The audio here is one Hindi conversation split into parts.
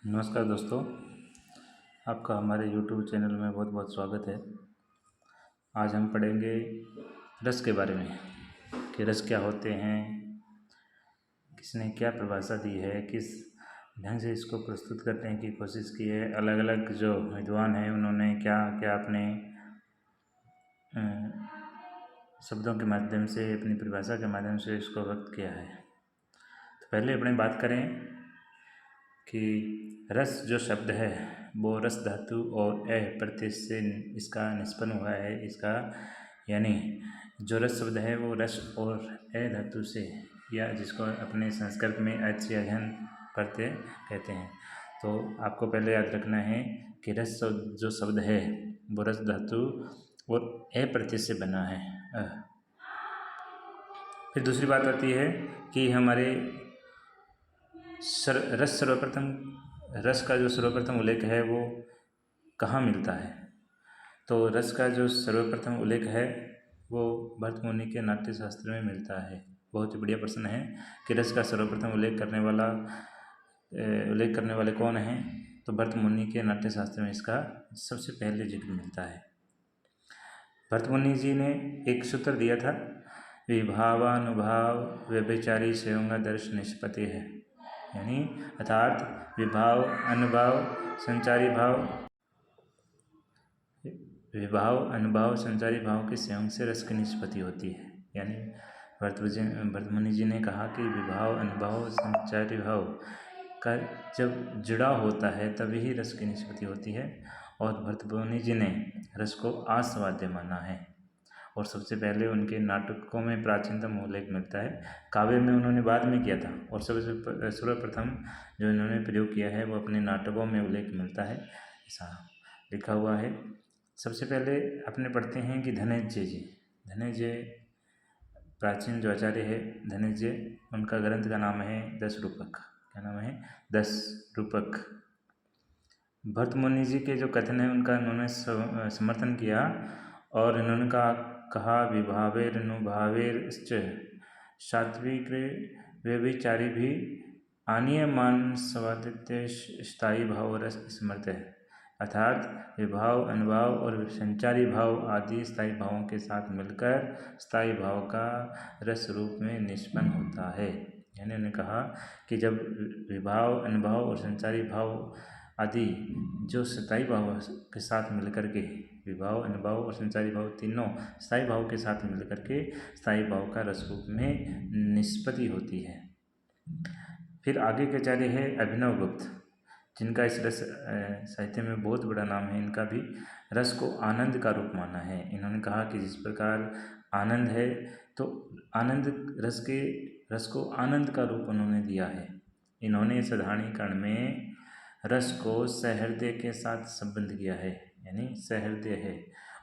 नमस्कार दोस्तों, आपका हमारे YouTube चैनल में बहुत बहुत स्वागत है। आज हम पढ़ेंगे रस के बारे में कि रस क्या होते हैं, किसने क्या परिभाषा दी है, किस ढंग से इसको प्रस्तुत करने की कोशिश की है। अलग अलग जो विद्वान हैं उन्होंने क्या क्या अपने शब्दों के माध्यम से, अपनी परिभाषा के माध्यम से इसको व्यक्त किया है। तो पहले अपने बात करें कि रस जो शब्द है वो रस धातु और ए प्रत्यय से इसका निष्पन्न हुआ है। इसका यानी जो रस शब्द है वो रस और ए धातु से, या जिसको अपने संस्कृत में अच्यघन प्रत्यय कहते हैं। तो आपको पहले याद रखना है कि रस जो शब्द है वो रस धातु और ए प्रत्यय से बना है। फिर दूसरी बात आती है कि हमारे रस का जो सर्वप्रथम उल्लेख है वो कहाँ मिलता है। तो रस का जो सर्वप्रथम उल्लेख है वो भरतमुनि के नाट्य शास्त्र में मिलता है। बहुत ही बढ़िया प्रश्न है कि रस का सर्वप्रथम उल्लेख करने वाले कौन हैं। तो भरतमुनि के नाट्य शास्त्र में इसका सबसे पहले जिक्र मिलता है। भरतमुनि जी ने एक सूत्र दिया था, विभावानुभाव व्यभिचारी संयोगादर्श निष्पत्ति है। यानी अर्थात विभाव अनुभाव संचारी भाव के संयोग से रस की निष्पत्ति होती है। यानी भरतमुनि जी ने कहा कि विभाव अनुभाव संचारी भाव का जब जुड़ाव होता है तभी ही रस की निष्पत्ति होती है। और भरतमुनि जी ने रस को आस्वाद्य माना है। और सबसे पहले उनके नाटकों में प्राचीनतम उल्लेख मिलता है। काव्य में उन्होंने बाद में किया था, और सबसे सर्वप्रथम जो इन्होंने प्रयोग किया है वो अपने नाटकों में उल्लेख मिलता है, ऐसा लिखा हुआ है। सबसे पहले अपने पढ़ते हैं कि धनंजय प्राचीन जो आचार्य है धनंजय, उनका ग्रंथ का नाम है 10 रूपक। क्या नाम है? 10 रूपक। भरतमुनि जी के जो कथन है उनका इन्होंने समर्थन किया, और इन्होंने कहा विभावेरनुभावेश्च सात्विक व्यभिचारी भी आनीयमान स्वादित्य स्थायी भाव रस समर्थ है। अर्थात विभाव अनुभाव और संचारी भाव आदि स्थायी भावों के साथ मिलकर स्थायी भाव का रस रूप में निष्पन्न होता है। यानी उन्होंने कहा कि जब विभाव अनुभाव और संचारी भाव आदि जो स्थायी भाव के साथ मिलकर के, विभाव अनुभाव और संचारी भाव तीनों स्थायी भाव के साथ मिलकर के स्थायी भाव का रस रूप में निष्पत्ति होती है। फिर आगे के आचार्य है अभिनव गुप्त, जिनका इस रस साहित्य में बहुत बड़ा नाम है। इनका भी रस को आनंद का रूप माना है। इन्होंने कहा कि जिस प्रकार आनंद है तो रस को आनंद का रूप उन्होंने दिया है। इन्होंने साधारणीकरण में रस को सहृदय के साथ संबंध किया है। यानी सहृदय है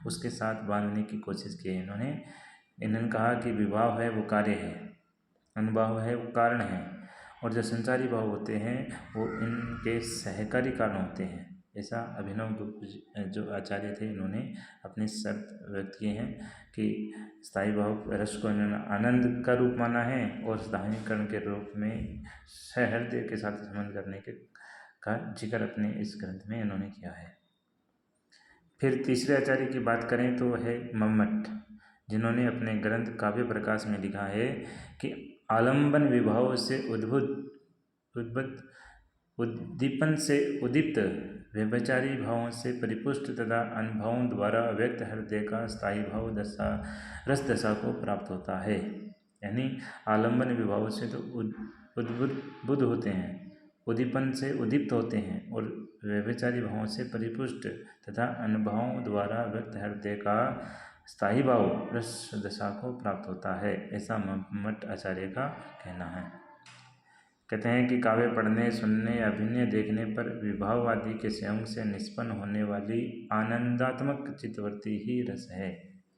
उसके साथ बांधने की कोशिश की है इन्होंने कहा कि विभाव है वो कार्य है, अनुभाव है वो कारण है, और जो संचारी भाव होते हैं वो इनके सहकारी कारण होते हैं। ऐसा अभिनव गुप्त जो आचार्य थे इन्होंने अपने शर्त व्यक्त किए हैं कि स्थायी भाव रस को इन्होंने आनंद का रूप माना है, और साधारणीकरण के रूप में सहृदय के साथ संबंध करने का जिक्र अपने इस ग्रंथ में इन्होंने किया है। फिर तीसरे आचार्य की बात करें तो है मम्मट, जिन्होंने अपने ग्रंथ काव्य प्रकाश में लिखा है कि आलंबन विभाव से उद्दीपन से उद्दीप्त व्यभिचारी भावों से परिपुष्ट तथा अनुभवों द्वारा व्यक्त हृदय का स्थायी भाव रस दशा को प्राप्त होता है। यानी आलंबन विभाव से तो उद्बुद्ध होते हैं, उद्दीपन से उद्दीप्त होते हैं, और व्यभिचारी भावों से परिपुष्ट तथा अनुभवों द्वारा व्यक्त हृदय का स्थायी भाव रस दशा को प्राप्त होता है। ऐसा मम्मट आचार्य का कहना है। कहते हैं कि काव्य पढ़ने, सुनने, अभिनय देखने पर विभाव आदि के संयोग से निष्पन्न होने वाली आनंदात्मक चित्तवृत्ति ही रस है।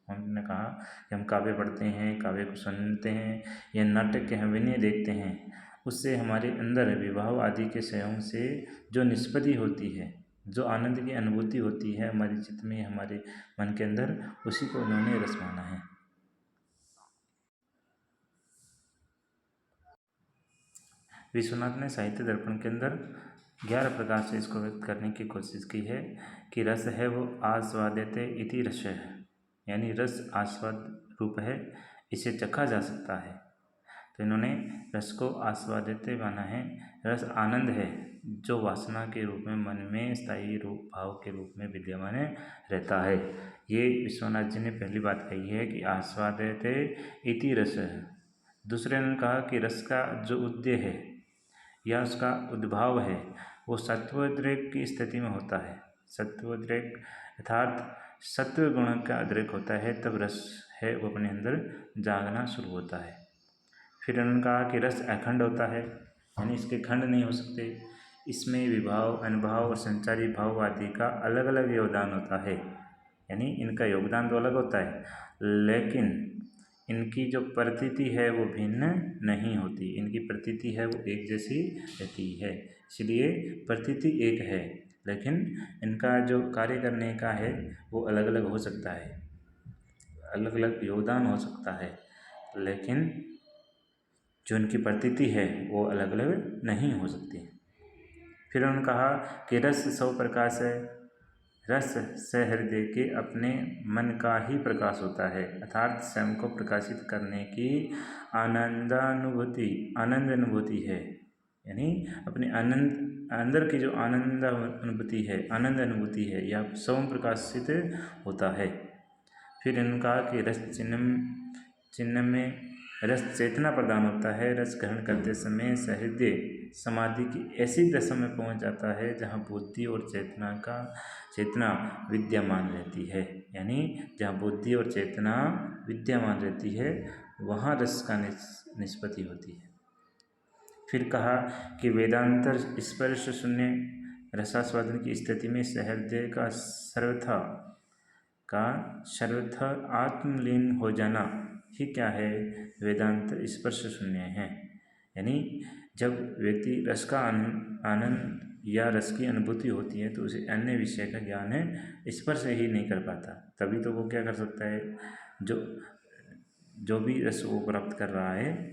हमने कहा कि हम काव्य पढ़ते हैं, काव्य को सुनते हैं या नाटक के अभिनय देखते हैं, उससे हमारे अंदर विभाव आदि के संयोग से जो निष्पत्ति होती है, जो आनंद की अनुभूति होती है हमारे चित्त में, हमारे मन के अंदर, उसी को उन्होंने रस माना है। विश्वनाथ ने साहित्य दर्पण के अंदर 11 प्रकार से इसको व्यक्त करने की कोशिश की है कि रस है वो आस्वाद्यते इति रस है, यानी रस आस्वाद रूप है, इसे चखा जा सकता है। तो इन्होंने रस को आस्वाद्यते माना है। रस आनंद है जो वासना के रूप में मन में स्थायी रूप भाव के रूप में विद्यमान रहता है। ये विश्वनाथ जी ने पहली बात कही है कि आस्वाद्यते इति रस है। दूसरे ने कहा कि रस का जो उद्देय है या उसका उद्भाव है वो सत्वोद्रेक की स्थिति में होता है। सत्वोद्रेक अर्थात सत्व गुण का उद्रेक होता है, तब रस है वो अपने अंदर जागना शुरू होता है। फिर उन्होंने कहा कि रस अखंड होता है, यानी इसके खंड नहीं हो सकते। इसमें विभाव, अनुभाव और संचारी भाव आदि का अलग अलग योगदान होता है, यानी इनका योगदान तो अलग होता है, लेकिन इनकी जो प्रतीति है वो भिन्न नहीं होती। इनकी प्रतीति है वो एक जैसी रहती है, इसलिए प्रतीति एक है, लेकिन इनका जो कार्य करने का है वो अलग अलग हो सकता है, अलग अलग योगदान हो सकता है, लेकिन जो इनकी प्रतीति है वो अलग अलग नहीं हो सकती। फिर उन्होंने कहा कि रस 100 प्रकाश है। रस से हृदय के अपने मन का ही प्रकाश होता है, अर्थात स्वयं को प्रकाशित करने की आनंद अनुभूति है, यानी अपने आनंद अंदर की जो आनंद अनुभूति है या स्वयं प्रकाशित होता है। फिर इन्होंने कहा कि रस चिन्ह में रस चेतना प्रदान होता है। रस ग्रहण करते समय सहृदय समाधि की ऐसी दशा में पहुंच जाता है जहां बुद्धि और चेतना विद्यमान रहती है, यानी जहां बुद्धि और चेतना विद्यमान रहती है वहां रस का निष्पत्ति होती है। फिर कहा कि वेदांतर स्पर्श शून्य रसास्वादन की स्थिति में सहृदय का सर्वथा आत्मलीन हो जाना ही क्या है, वेदांत स्पर्श शून्य है। यानी जब व्यक्ति रस का आनंद या रस की अनुभूति होती है तो उसे अन्य विषय का ज्ञान स्पर्श ही नहीं कर पाता, तभी तो वो क्या कर सकता है, जो भी रस वो प्राप्त कर रहा है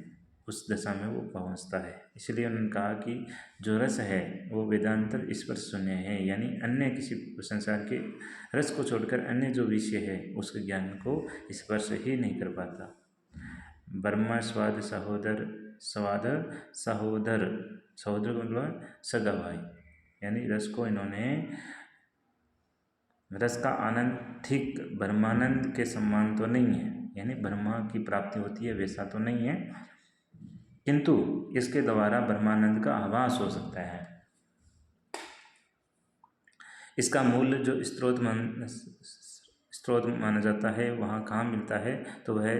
उस दशा में वो पहुंचता है। इसलिए उन्होंने कहा कि जो रस है वो वेदांतर स्पर्श शून्य है, यानी अन्य किसी संसार के रस को छोड़कर अन्य जो विषय है उसके ज्ञान को स्पर्श ही नहीं कर पाता। ब्रह्मा स्वाद सहोदर का मतलब सगा भाई, यानी रस को इन्होंने रस का आनंद ठीक ब्रह्मानंद के समान तो नहीं है, यानी ब्रह्मा की प्राप्ति होती है वैसा तो नहीं है, किंतु इसके द्वारा ब्रह्मानंद का आभास हो सकता है। इसका मूल जो स्रोत माना जाता है वहाँ कहाँ मिलता है, तो वह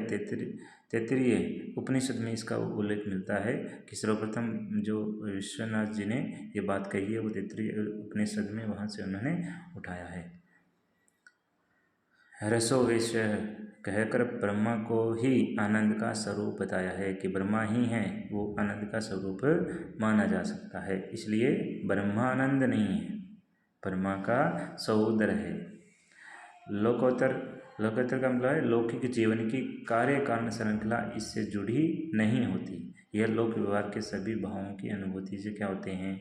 तैत्तिरीय उपनिषद में इसका उल्लेख मिलता है कि सर्वप्रथम जो विश्वनाथ जी ने ये बात कही है वो तैत्तिरीय उपनिषद में वहाँ से उन्होंने उठाया है। रसो वैश्य कहकर ब्रह्मा को ही आनंद का स्वरूप बताया है कि ब्रह्मा ही है वो आनंद का स्वरूप माना जा सकता है, इसलिए ब्रह्मानंद नहीं है, ब्रह्मा का सहोदर है। लोकोत्तर का मतलब है लौकिक जीवन की कार्य कारण श्रृंखला इससे जुड़ी नहीं होती। यह लोक व्यवहार के सभी भावों की अनुभूति से क्या होते हैं,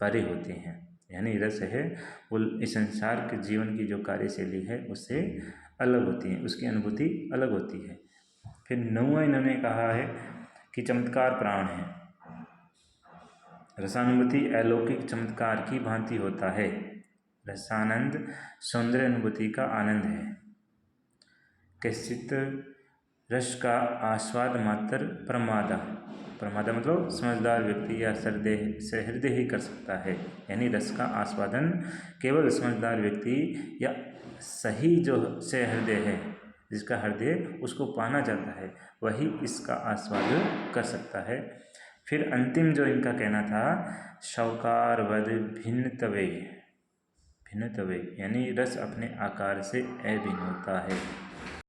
परे होते हैं। यानी रस है वो इस संसार के जीवन की जो कार्यशैली है उससे अलग होती है, उसकी अनुभूति अलग होती है। फिर 9वां इन्होंने कहा है कि चमत्कार प्राण है। रसानुभूति अलौकिक चमत्कार की भांति होता है। रसानंद सौंदर्य अनुभूति का आनंद है। कैश्चित रस का आस्वाद मात्र प्रमादा मतलब समझदार व्यक्ति या सहृदय ही कर सकता है, यानी रस का आस्वादन केवल समझदार व्यक्ति या सही जो सहृदय है जिसका हृदय उसको पाना चाहता है वही इसका आस्वाद कर सकता है। फिर अंतिम जो इनका कहना था शौकार वद भिन्न तवे, यानी रस अपने आकार से अभिन्न होता है।